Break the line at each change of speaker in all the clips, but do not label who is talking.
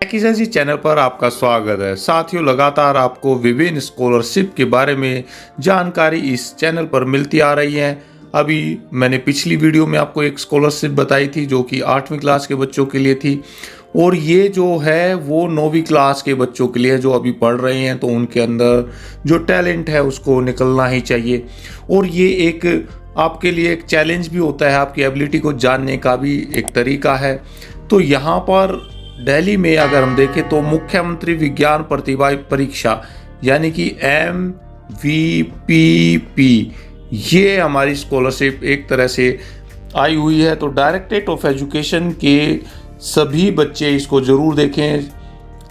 जी channel पर आपका स्वागत है। साथियों, लगातार आपको विभिन्न स्कॉलरशिप के बारे में जानकारी इस चैनल पर मिलती आ रही है। अभी मैंने पिछली वीडियो में आपको एक स्कॉलरशिप बताई थी जो कि 8वीं क्लास के बच्चों के लिए थी, और ये जो है वो 9वीं क्लास के बच्चों के लिए जो अभी पढ़ रहे हैं, तो उनके अंदर जो टैलेंट है उसको निकलना ही चाहिए। और ये एक आपके लिए एक चैलेंज भी होता है, आपकी एबिलिटी को जानने का भी एक तरीका है। तो यहाँ पर दिल्ली में अगर हम देखें तो मुख्यमंत्री विज्ञान प्रतिभा परीक्षा यानी कि MVPP, ये हमारी स्कॉलरशिप एक तरह से आई हुई है। तो डायरेक्टरेट ऑफ एजुकेशन के सभी बच्चे इसको ज़रूर देखें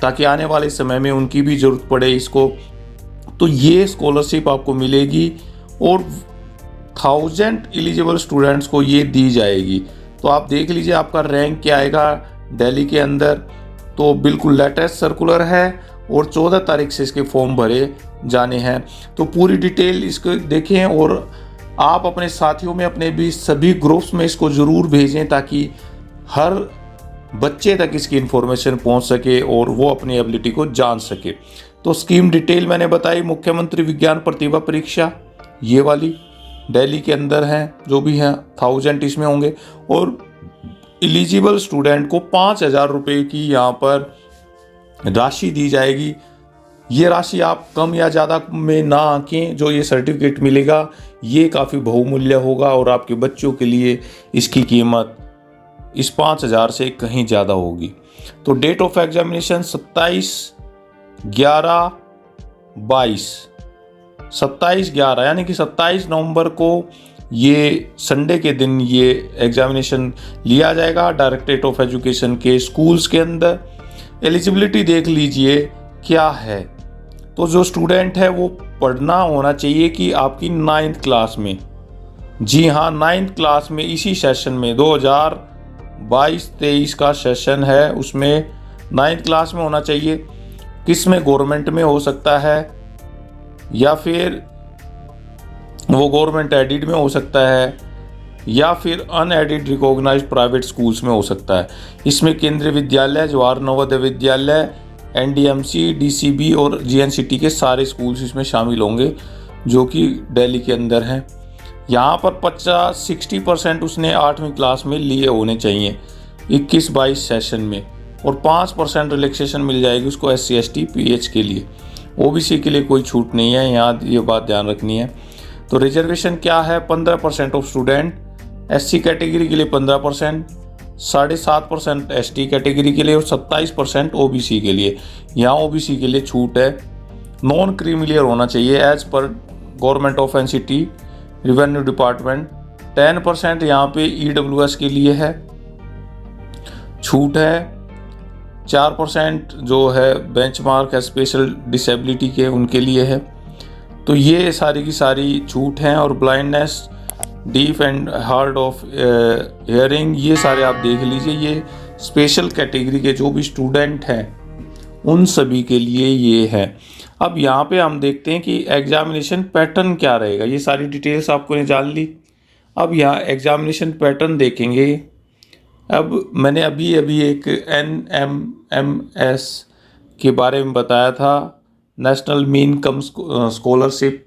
ताकि आने वाले समय में उनकी भी ज़रूरत पड़े इसको। तो ये स्कॉलरशिप आपको मिलेगी और 1000 एलिजिबल स्टूडेंट्स को ये दी जाएगी। तो आप देख लीजिए आपका रैंक क्या आएगा दिल्ली के अंदर। तो बिल्कुल लेटेस्ट सर्कुलर है और 14 तारीख से इसके फॉर्म भरे जाने हैं। तो पूरी डिटेल इसको देखें और आप अपने साथियों में, अपने भी सभी ग्रुप्स में इसको ज़रूर भेजें ताकि हर बच्चे तक इसकी इन्फॉर्मेशन पहुंच सके और वो अपनी एबिलिटी को जान सके। तो स्कीम डिटेल मैंने बताई, मुख्यमंत्री विज्ञान प्रतिभा परीक्षा ये वाली दिल्ली के अंदर है, जो भी हैं 1000 इसमें होंगे, और एलिजिबल स्टूडेंट को 5000 रुपये की यहाँ पर राशि दी जाएगी। ये राशि आप कम या ज़्यादा में ना आंकें, जो ये सर्टिफिकेट मिलेगा ये काफ़ी बहुमूल्य होगा और आपके बच्चों के लिए इसकी कीमत इस 5000 से कहीं ज़्यादा होगी। तो डेट ऑफ एग्जामिनेशन 27/11/22 यानी कि 27 नवंबर को ये संडे के दिन ये एग्जामिनेशन लिया जाएगा डायरेक्टरेट ऑफ एजुकेशन के स्कूल्स के अंदर। एलिजिबिलिटी देख लीजिए क्या है। तो जो स्टूडेंट है वो पढ़ना होना चाहिए कि आपकी 9th क्लास में, जी हाँ 9th क्लास में, इसी सेशन में 2022-23 का सेशन है, उसमें 9th क्लास में होना चाहिए। किस में? गवर्नमेंट में हो सकता है या फिर वो गवर्नमेंट एडिड में हो सकता है या फिर अनएडिड रिकॉग्नाइज्ड प्राइवेट स्कूल्स में हो सकता है। इसमें केंद्रीय विद्यालय, जवाहर नवोदय विद्यालय, NDMC, DCB और GNCT के सारे स्कूल्स इसमें शामिल होंगे जो कि दिल्ली के अंदर हैं। यहाँ पर 60% उसने 8वीं क्लास में लिए होने चाहिए 21-22 सेशन में, और 5% रिलैक्सेशन मिल जाएगी उसको SC ST PH के लिए। OBC के लिए कोई छूट नहीं है, यहाँ ये बात ध्यान रखनी है। तो रिजर्वेशन क्या है? 15% ऑफ स्टूडेंट, SC कैटेगरी के लिए 15%, 7.5% ST कैटेगरी के लिए और 27% OBC के लिए। यहाँ OBC के लिए छूट है। नॉन क्रीमिलियर होना चाहिए as per government of NCT revenue department. 10% यहाँ पे EWS के लिए है, छूट है। 4% जो है बेंचमार्क है स्पेशल डिसेबिलिटी के, उनके लिए है। तो ये सारी की सारी छूट हैं। और blindness, deaf and hard of hearing, ये सारे आप देख लीजिए। ये स्पेशल कैटेगरी के जो भी स्टूडेंट हैं उन सभी के लिए ये है। अब यहाँ पे हम देखते हैं कि एग्जामिनेशन पैटर्न क्या रहेगा। ये सारी डिटेल्स आपको जान ली। अब यहाँ एग्जामिनेशन पैटर्न देखेंगे। अब मैंने अभी एक NMMS के बारे में बताया था, नेशनल मीन कम स्कॉलरशिप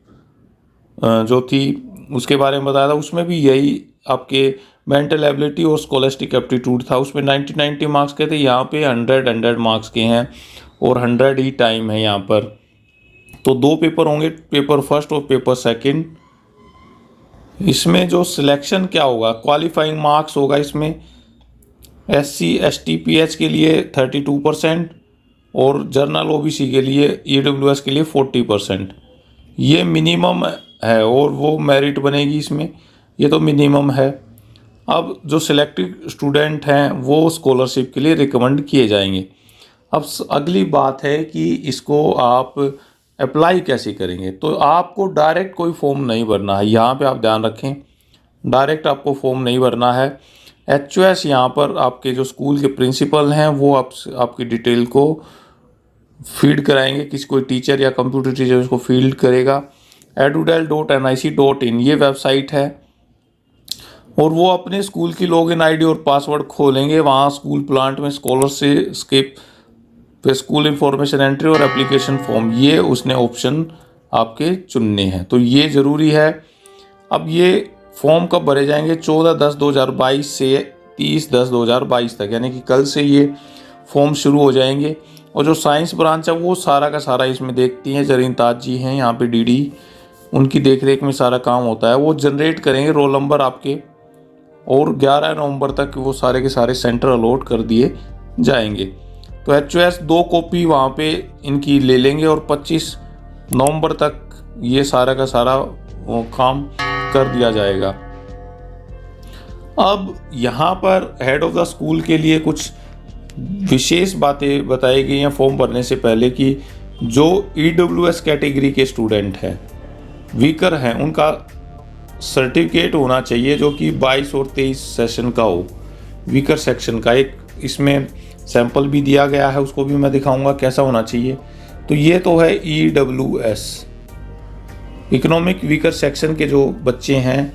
जो थी उसके बारे में बताया था। उसमें भी यही आपके मेंटल एबिलिटी और स्कॉलस्टिक एप्टीट्यूड था। उसमें 90 मार्क्स के थे, यहाँ पे 100 मार्क्स के हैं और 100 ही टाइम है यहाँ पर। तो 2 पेपर होंगे, पेपर फर्स्ट और पेपर सेकंड। इसमें जो सिलेक्शन क्या होगा, क्वालिफाइंग मार्क्स होगा इसमें। SC ST PH के लिए 32% और जर्नल OBC के लिए, EWS के लिए 40%। ये मिनिमम है और वो मेरिट बनेगी इसमें, ये तो मिनिमम है। अब जो सिलेक्टेड स्टूडेंट हैं वो स्कॉलरशिप के लिए रिकमेंड किए जाएंगे। अब अगली बात है कि इसको आप अप्लाई कैसे करेंगे। तो आपको डायरेक्ट कोई फॉर्म नहीं भरना है, यहाँ पे आप ध्यान रखें, डायरेक्ट आपको फॉर्म नहीं भरना है। HOS यहाँ पर आपके जो स्कूल के प्रिंसिपल हैं वो आपकी डिटेल को फीड कराएंगे, किसी कोई टीचर या कंप्यूटर टीचर उसको फील्ड करेगा। edudel.nic.in ये वेबसाइट है और वो अपने स्कूल की लॉगिन ID और पासवर्ड खोलेंगे। वहाँ स्कूल प्लांट में स्कॉलरशिप फिर स्कूल इंफॉर्मेशन एंट्री और एप्लीकेशन फॉर्म, ये उसने ऑप्शन आपके चुनने हैं, तो ये ज़रूरी है। अब ये फॉर्म कब भरे जाएंगे? 14/10/2022 से 30/10/2022 तक, यानी कि कल से ये फॉर्म शुरू हो जाएंगे। और जो साइंस ब्रांच है वो सारा का सारा इसमें देखती हैं, जरीन ताज जी हैं यहाँ पे डीडी, उनकी देखरेख में सारा काम होता है। वो जनरेट करेंगे रोल नंबर आपके, और 11 नवंबर तक वो सारे के सारे सेंटर अलॉट कर दिए जाएंगे। तो HOS 2 कॉपी वहाँ पे इनकी ले लेंगे और 25 नवंबर तक ये सारा का सारा काम कर दिया जाएगा। अब यहाँ पर हेड ऑफ द स्कूल के लिए कुछ विशेष बातें बताई गई हैं फॉर्म भरने से पहले कि जो EWS कैटेगरी के स्टूडेंट हैं, वीकर हैं, उनका सर्टिफिकेट होना चाहिए जो कि 22 और 23 सेशन का हो, वीकर सेक्शन का। एक इसमें सैंपल भी दिया गया है, उसको भी मैं दिखाऊंगा कैसा होना चाहिए। तो ये तो है EWS, इकोनॉमिक वीकर सेक्शन के जो बच्चे हैं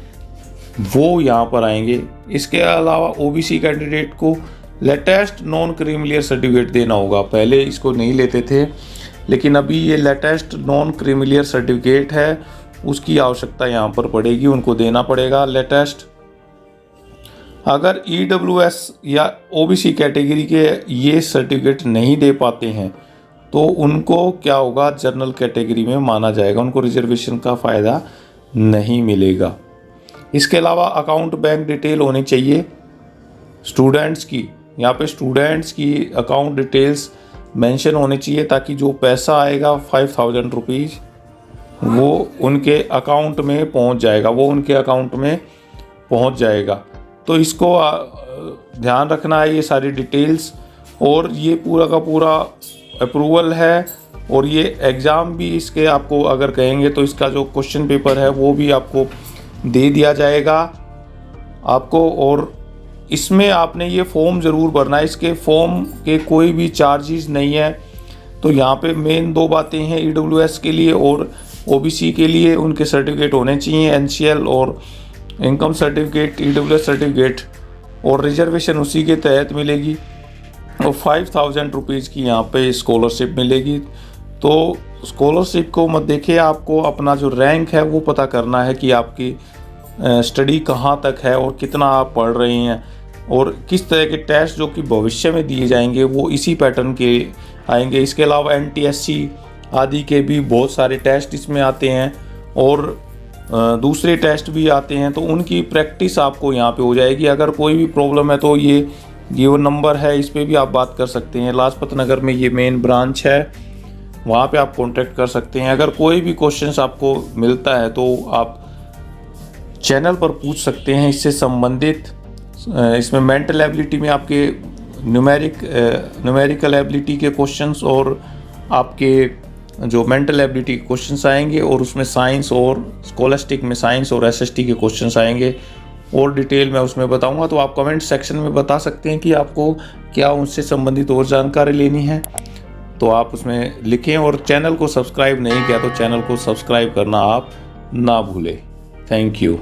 वो यहाँ पर आएंगे। इसके अलावा OBC कैंडिडेट को लेटेस्ट नॉन क्रीमिलियर सर्टिफिकेट देना होगा। पहले इसको नहीं लेते थे, लेकिन अभी ये लेटेस्ट नॉन क्रीमिलियर सर्टिफिकेट है, उसकी आवश्यकता यहाँ पर पड़ेगी, उनको देना पड़ेगा लेटेस्ट। अगर EWS या OBC कैटेगरी के ये सर्टिफिकेट नहीं दे पाते हैं तो उनको क्या होगा, जनरल कैटेगरी में माना जाएगा, उनको रिजर्वेशन का फ़ायदा नहीं मिलेगा। इसके अलावा अकाउंट बैंक डिटेल होनी चाहिए स्टूडेंट्स की। यहाँ पे स्टूडेंट्स की अकाउंट डिटेल्स मेंशन होनी चाहिए ताकि जो पैसा आएगा 5000 रुपीज़ वो उनके अकाउंट में पहुँच जाएगा, वो उनके अकाउंट में पहुँच जाएगा। तो इसको ध्यान रखना है, ये सारी डिटेल्स। और ये पूरा का पूरा अप्रूवल है, और ये एग्ज़ाम भी इसके आपको अगर कहेंगे तो इसका जो क्वेश्चन पेपर है वो भी आपको दे दिया जाएगा आपको। और इसमें आपने ये फॉर्म ज़रूर भरना है, इसके फॉर्म के कोई भी चार्जेस नहीं है। तो यहाँ पे मेन 2 बातें हैं EWS के लिए और OBC के लिए, उनके सर्टिफिकेट होने चाहिए, NCL और इनकम सर्टिफिकेट, EWS सर्टिफिकेट, और रिजर्वेशन उसी के तहत मिलेगी। और 5000 रुपीज़ की यहाँ पे स्कॉलरशिप मिलेगी। तो स्कॉलरशिप को मत देखिए, आपको अपना जो रैंक है वो पता करना है कि आपकी स्टडी कहाँ तक है और कितना आप पढ़ रहे हैं, और किस तरह के टेस्ट जो कि भविष्य में दिए जाएंगे वो इसी पैटर्न के आएंगे। इसके अलावा NTSC आदि के भी बहुत सारे टेस्ट इसमें आते हैं, और दूसरे टेस्ट भी आते हैं, तो उनकी प्रैक्टिस आपको यहाँ पे हो जाएगी। अगर कोई भी प्रॉब्लम है तो ये गिवन नंबर है, इस पर भी आप बात कर सकते हैं। लाजपत नगर में ये मेन ब्रांच है, वहाँ पे आप कांटेक्ट कर सकते हैं। अगर कोई भी क्वेश्चंस आपको मिलता है तो आप चैनल पर पूछ सकते हैं इससे संबंधित। इसमें मेंटल एबिलिटी में आपके न्यूमेरिकल एबिलिटी के क्वेश्चंस और आपके जो मेंटल एबिलिटी के क्वेश्चंस आएंगे, और उसमें साइंस और स्कॉलस्टिक में साइंस और SST के क्वेश्चंस आएंगे, और डिटेल मैं उसमें बताऊंगा। तो आप कमेंट सेक्शन में बता सकते हैं कि आपको क्या उनसे संबंधित और जानकारी लेनी है, तो आप उसमें लिखें। और चैनल को सब्सक्राइब नहीं किया तो चैनल को सब्सक्राइब करना आप ना भूलें। Thank you.